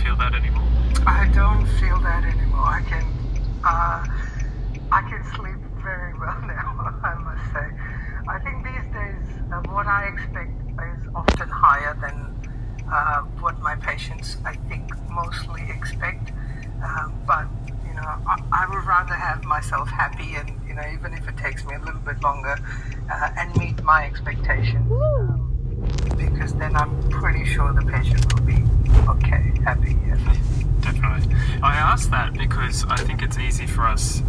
feel that anymore? I don't feel that anymore. I can sleep very well now, I must say. I think these days what I expect is often higher than what my patients, I think, mostly expect. But I would rather have myself happy, and even if it takes me a little bit longer, and meet my expectations, because then I'm pretty sure the patient will be okay, happy. Yes. Definitely. I ask that because I think it's easy for us.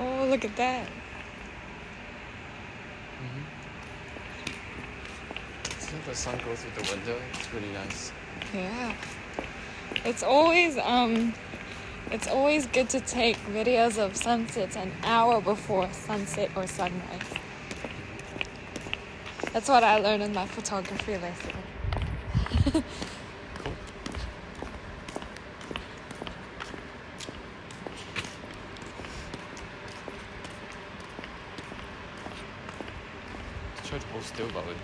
Oh, look at that. See the sun goes through the window. It's really nice. Yeah. It's always good to take videos of sunsets an hour before sunset or sunrise. That's what I learned in my photography lesson. Cool. Try to hold still about it.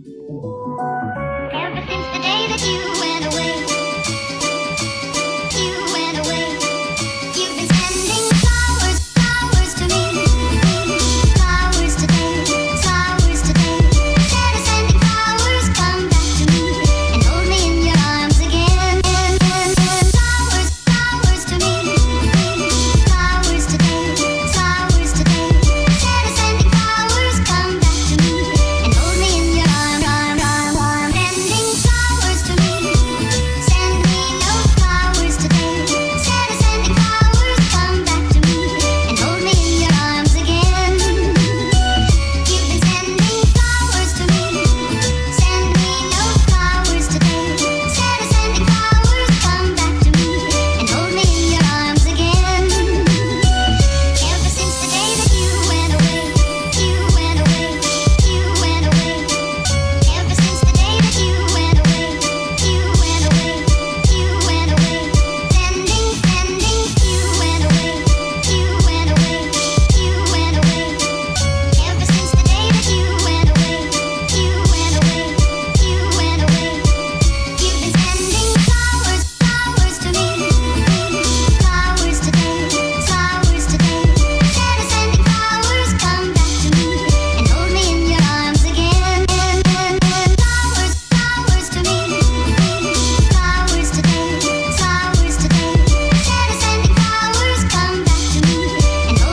Ever since